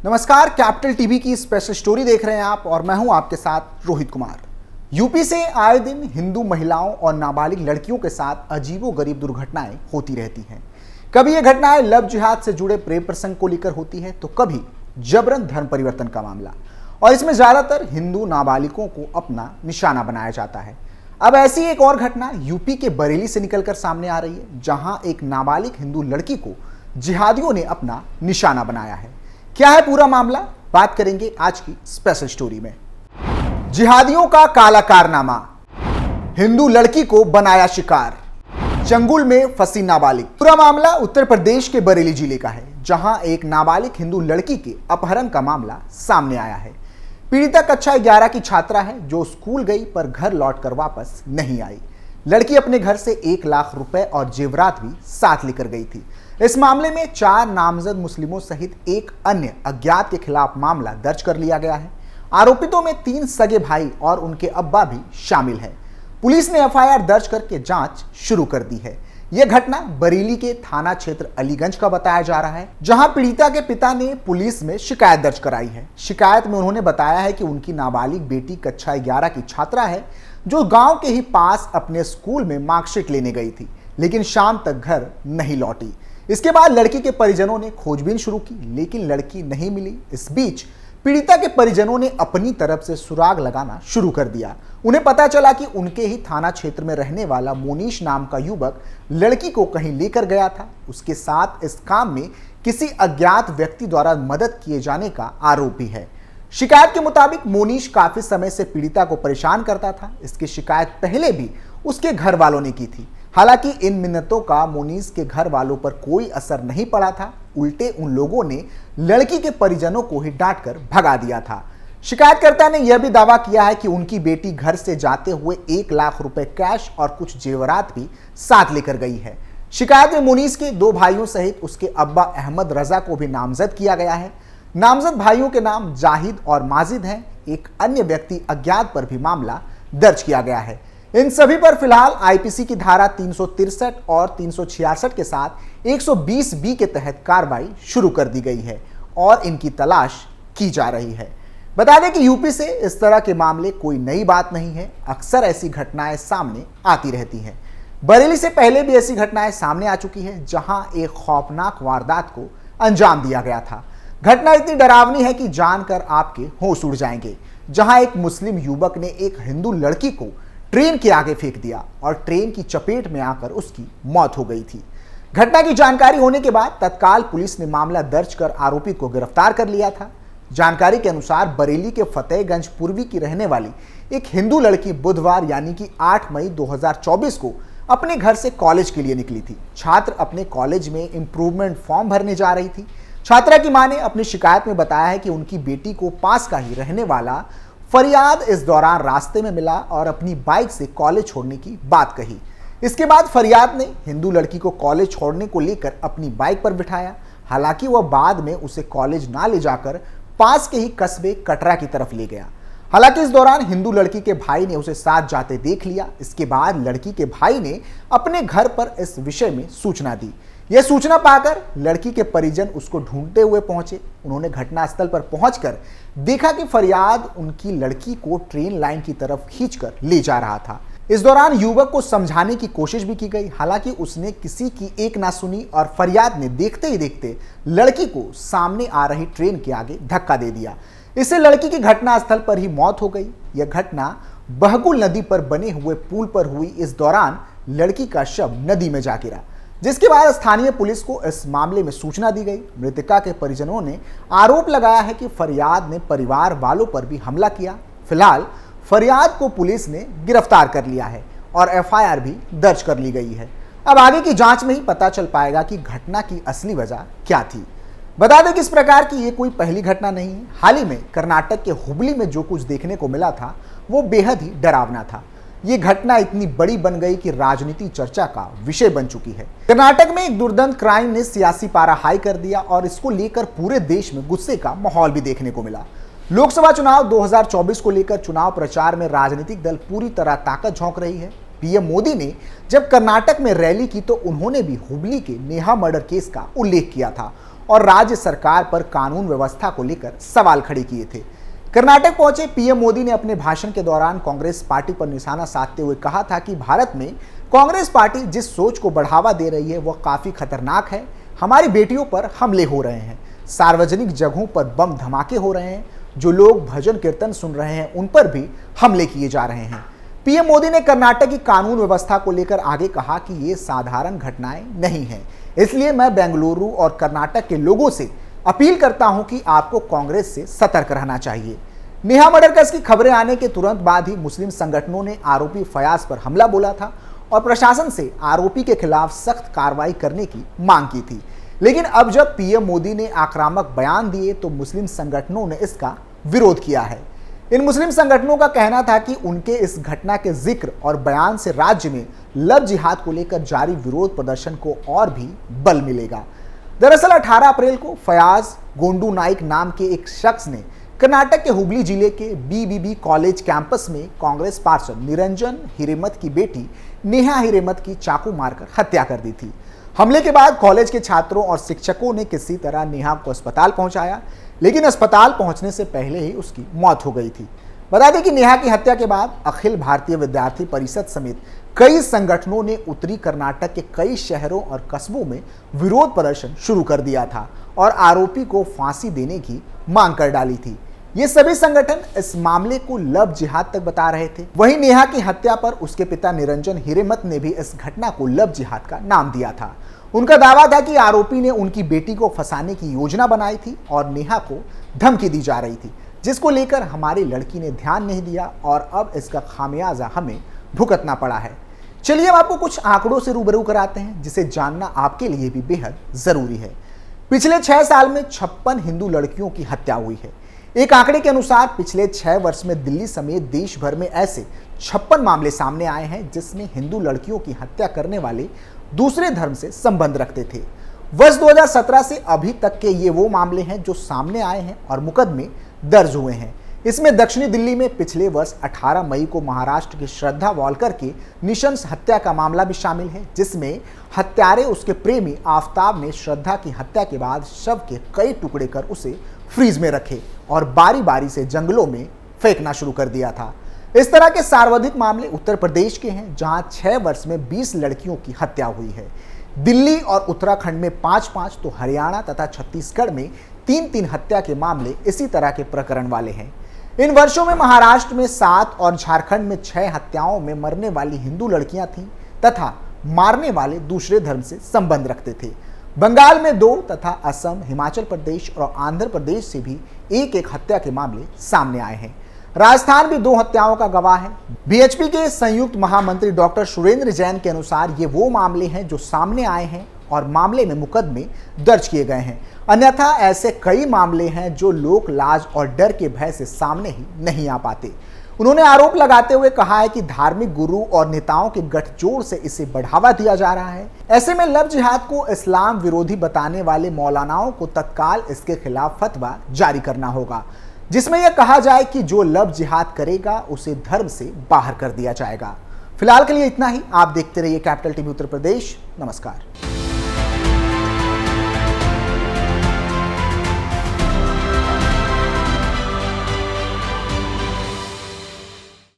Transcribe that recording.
नमस्कार, capital TV की special story देख रहे हैं आप और मैं हूं आपके साथ रोहित कुमार। यूपी से आए दिन हिंदू महिलाओं और नाबालिग लड़कियों के साथ अजीबोगरीब दुर्घटनाएं होती रहती हैं। कभी ये घटनाएं लव जिहाद से जुड़े प्रेम प्रसंग को लेकर होती है तो कभी जबरन धर्म परिवर्तन का मामला, और इसमें ज्यादातर हिंदू नाबालिगों को अपना निशाना बनाया जाता है। अब ऐसी एक और घटना यूपी के बरेली से निकलकर सामने आ रही है, जहां एक नाबालिग हिंदू लड़की को जिहादियों ने अपना निशाना बनाया है। क्या है पूरा मामला, बात करेंगे आज की स्पेशल स्टोरी में। जिहादियों का काला कारनामा, हिंदू लड़की को बनाया शिकार, चंगुल में फंसी नाबालिग। पूरा मामला उत्तर प्रदेश के बरेली जिले का है, जहां एक नाबालिग हिंदू लड़की के अपहरण का मामला सामने आया है। पीड़िता कक्षा 11 की छात्रा है जो स्कूल गई पर घर लौटकर वापस नहीं आई। लड़की अपने घर से 1 लाख रुपए और जेवरात भी साथ लेकर गई थी। इस मामले में 4 नामजद मुस्लिमों सहित एक अन्य अज्ञात के खिलाफ मामला दर्ज कर लिया गया है। आरोपितों में 3 सगे भाई और उनके अब्बा भी शामिल हैं। पुलिस ने एफआईआर दर्ज करके जांच शुरू कर दी है। यह घटना बरेली के थाना क्षेत्र अलीगंज का बताया जा रहा है, जहां पीड़िता के पिता ने पुलिस में शिकायत दर्ज कराई है। शिकायत में उन्होंने बताया है कि उनकी नाबालिग बेटी कक्षा 11 की छात्रा है, जो गांव के ही पास अपने स्कूल में मार्कशीट लेने गई थी, लेकिन शाम तक घर नहीं लौटी। इसके बाद लड़की के परिजनों ने खोजबीन शुरू की, लेकिन लड़की नहीं मिली। इस बीच पीड़िता के परिजनों ने अपनी तरफ से सुराग लगाना शुरू कर दिया। उन्हें पता चला कि उनके ही थाना क्षेत्र में रहने वाला मोनीश नाम का युवक लड़की को कहीं लेकर गया था। उसके साथ इस काम में किसी अज्ञात व्यक्ति द्वारा मदद किए जाने का आरोप भी है। शिकायत के मुताबिक मोनीश काफी समय से पीड़िता को परेशान करता था। इसकी शिकायत पहले भी उसके घर वालों ने की थी। हालांकि इन मिन्नतों का मोनीश के घर वालों पर कोई असर नहीं पड़ा था। उल्टे उन लोगों ने लड़की के परिजनों को ही डांटकर भगा दिया था। शिकायतकर्ता ने यह भी दावा किया है कि उनकी बेटी घर से जाते हुए 1 लाख रुपए कैश और कुछ जेवरात भी साथ लेकर गई है। शिकायत में मोनीश के 2 भाइयों सहित उसके अब्बा अहमद रजा को भी नामजद किया गया है। नामजद भाइयों के नाम जाहिद और माजिद हैं। एक अन्य व्यक्ति अज्ञात पर भी मामला दर्ज किया गया है। इन सभी पर फिलहाल आईपीसी की धारा 363 और 366 के साथ 120 बी के तहत कार्रवाई शुरू कर दी गई है और इनकी तलाश की जा रही है। बता दें कि यूपी से इस तरह के मामले कोई नई बात नहीं है, अक्सर ऐसी घटनाएं सामने आती रहती हैं। बरेली से पहले भी ऐसी घटनाएं सामने आ चुकी हैं, जहां एक खौफनाक वारदात को अंजाम दिया गया था। घटना इतनी डरावनी है कि जानकर आपके होश उड़ जाएंगे, जहां एक मुस्लिम युवक ने एक हिंदू लड़की को ट्रेन के आगे फेंक दिया और ट्रेन की चपेट में आकर उसकी मौत हो गई थी। घटना की जानकारी होने के बाद तत्काल पुलिस ने मामला दर्ज कर आरोपी को गिरफ्तार कर लिया था। जानकारी के अनुसार बरेली के फतेहगंज पूर्वी की रहने वाली एक हिंदू लड़की बुधवार यानी कि 8 मई 2024 को अपने घर से कॉलेज के लिए निकली थी। छात्र अपने कॉलेज में इंप्रूवमेंट फॉर्म भरने जा रही थी। छात्रा की मां ने अपनी शिकायत में बताया है कि उनकी बेटी को पास का ही रहने वाला फरियाद इस दौरान रास्ते में मिला और अपनी बाइक से कॉलेज छोड़ने की बात कही। इसके बाद फरियाद ने हिंदू लड़की को कॉलेज छोड़ने को लेकर अपनी बाइक पर बिठाया। हालांकि वह बाद में उसे कॉलेज ना ले जाकर पास के ही कस्बे कटरा की तरफ ले गया। हालांकि इस दौरान हिंदू लड़की के भाई ने उसे साथ जाते देख लिया। इसके बाद लड़की के भाई ने अपने घर पर इस विषय में सूचना दी। यह सूचना पाकर लड़की के परिजन उसको ढूंढते हुए पहुंचे। उन्होंने घटनास्थल पर पहुंचकर देखा कि फरियाद उनकी लड़की को ट्रेन लाइन की तरफ खींचकर ले जा रहा था। इस दौरान युवक को समझाने की कोशिश भी की गई, हालांकि उसने किसी की एक ना सुनी और फरियाद ने देखते ही देखते लड़की को सामने आ रही ट्रेन के आगे धक्का दे दिया। इससे लड़की की घटनास्थल पर ही मौत हो गई। यह घटना बहगुल नदी पर बने हुए पुल पर हुई। इस दौरान लड़की का शव नदी में जा गिरा, जिसके बाद स्थानीय पुलिस को इस मामले में सूचना दी गई। मृतका के परिजनों ने आरोप लगाया है कि फरियाद ने परिवार वालों पर भी हमला किया। फिलहाल फरियाद को पुलिस ने गिरफ्तार कर लिया है और एफआईआर भी दर्ज कर ली गई है। अब आगे की जांच में ही पता चल पाएगा कि घटना की असली वजह क्या थी। बता दें कि इस प्रकार की ये कोई पहली घटना नहीं है। हाल ही में कर्नाटक के हुबली में जो कुछ देखने को मिला था वो बेहद ही डरावना था। ये घटना इतनी बड़ी बन गई कि राजनीति चर्चा का विषय बन चुकी है। कर्नाटक में एक दुर्दांत क्राइम ने सियासी पारा हाई कर दिया और इसको लेकर पूरे देश में गुस्से का माहौल भी देखने को मिला। लोकसभा चुनाव 2024 को लेकर चुनाव प्रचार में राजनीतिक दल पूरी तरह ताकत झोंक रही है। पीएम मोदी ने जब कर्नाटक में रैली की तो उन्होंने भी हुबली के नेहा मर्डर केस का उल्लेख किया था और राज्य सरकार पर कानून व्यवस्था को लेकर सवाल खड़े किए थे। कर्नाटक पहुंचे पीएम मोदी ने अपने भाषण के दौरान कांग्रेस पार्टी पर निशाना साधते हुए कहा था कि भारत में कांग्रेस पार्टी जिस सोच को बढ़ावा दे रही है वह काफी खतरनाक है। हमारी बेटियों पर हमले हो रहे हैं, सार्वजनिक जगहों पर बम धमाके हो रहे हैं, जो लोग भजन कीर्तन सुन रहे हैं उन पर भी हमले किए जा रहे हैं। पीएम मोदी ने कर्नाटक की कानून व्यवस्था को लेकर आगे कहा कि ये साधारण घटनाएं नहीं हैं, इसलिए मैं बेंगलुरु और कर्नाटक के लोगों से अपील करता हूं कि आपको कांग्रेस से सतर्क रहना चाहिए। नेहा मर्डर केस की खबरें आने के तुरंत बाद ही मुस्लिम संगठनों ने आरोपी फयाज पर हमला बोला था और प्रशासन से आरोपी के खिलाफ सख्त कार्रवाई करने की मांग की थी। लेकिन अब जब पीएम मोदी ने आक्रामक बयान दिए तो मुस्लिम संगठनों ने इसका विरोध किया है। इन मुस्लिम संगठनों का कहना था कि उनके इस घटना के जिक्र और बयान से राज्य में लव जिहाद को लेकर जारी विरोध प्रदर्शन को और भी बल मिलेगा। दरअसल 18 अप्रैल को फयाज गोंडू नाइक नाम के एक शख्स ने कर्नाटक के हुबली जिले के बीबीबी कॉलेज कैंपस में कांग्रेस पार्षद निरंजन हिरेमठ की बेटी नेहा हिरेमठ की चाकू मारकर हत्या कर दी थी। हमले के बाद कॉलेज के छात्रों और शिक्षकों ने किसी तरह नेहा को अस्पताल पहुंचाया, लेकिन अस्पताल पहुंचने से पहले ही उसकी मौत हो गई थी। बता दें कि नेहा की हत्या के बाद अखिल भारतीय विद्यार्थी परिषद समेत कई संगठनों ने उत्तरी कर्नाटक के कई शहरों और कस्बों में विरोध प्रदर्शन शुरू कर दिया था और आरोपी को फांसी देने की मांग कर डाली थी। ये सभी संगठन इस मामले को लव जिहाद तक बता रहे थे। वहीं नेहा की हत्या पर उसके पिता निरंजन हिरेमठ ने भी इस घटना को लव जिहाद का नाम दिया था। उनका दावा था कि आरोपी ने उनकी बेटी को फंसाने की योजना बनाई थी और नेहा को धमकी दी जा रही थी, जिसको लेकर हमारी लड़की ने ध्यान नहीं दिया और अब इसका खामियाजा हमें भुगतना पड़ा है। चलिए हम आपको कुछ आंकड़ों से रूबरू कराते हैं जिसे जानना आपके लिए भी बेहद जरूरी है। पिछले 6 साल में 56 हिंदू लड़कियों की हत्या हुई है। एक आंकड़े के अनुसार पिछले 6 वर्ष में दिल्ली समेत देश भर में ऐसे 56 मामले सामने आए हैं जिसमें हिंदू लड़कियों की हत्या करने वाले दूसरे धर्म से संबंध रखते थे। वर्ष 2017 से अभी तक के ये वो मामले हैं जो सामने आए हैं और मुकदमे दर्ज हुए हैं। इसमें दक्षिणी दिल्ली में पिछले वर्ष 18 मई को महाराष्ट्र की श्रद्धा वालकर की निशंस हत्या का मामला भी शामिल है, जिसमें हत्यारे उसके प्रेमी आफ्ताब ने श्रद्धा की हत्या के बाद शव के कई टुकड़े कर उसे फ्रीज में रखे और बारी बारी से जंगलों में फेंकना शुरू कर दिया था। इस तरह के सर्वाधिक मामले उत्तर प्रदेश के हैं, जहां 6 वर्ष में 20 लड़कियों की हत्या हुई है। दिल्ली और उत्तराखंड में 5-5 तो हरियाणा तथा छत्तीसगढ़ में 3-3 हत्या के मामले इसी तरह के प्रकरण वाले हैं। इन वर्षों में महाराष्ट्र में 7 और झारखंड में 6 हत्याओं में मरने वाली हिंदू लड़कियां थीं तथा मारने वाले दूसरे धर्म से संबंध रखते थे। बंगाल में 2 तथा असम, हिमाचल प्रदेश और आंध्र प्रदेश से भी एक हत्या के मामले सामने आए हैं। राजस्थान भी 2 हत्याओं का गवाह है। बीएचपी के संयुक्त महामंत्री डॉक्टर सुरेंद्र जैन के अनुसार ये वो मामले हैं जो सामने आए हैं और मामले में मुकदमे दर्ज किए गए हैं। अन्यथा ऐसे कई मामले हैं जो लोक लाज और डर के भय से सामने ही नहीं आ पाते। उन्होंने आरोप लगाते हुए कहा है कि धार्मिक गुरु और नेताओं के गठजोड़ से इसे बढ़ावा दिया जा रहा है। ऐसे में लव जिहाद को इस्लाम विरोधी बताने वाले मौलानाओं को तत्काल इसके खिलाफ फतवा जारी करना होगा, जिसमें यह कहा जाए कि जो लव जिहाद करेगा उसे धर्म से बाहर कर दिया जाएगा। फिलहाल के लिए इतना ही। आप देखते रहिए कैपिटल टीवी उत्तर प्रदेश। नमस्कार।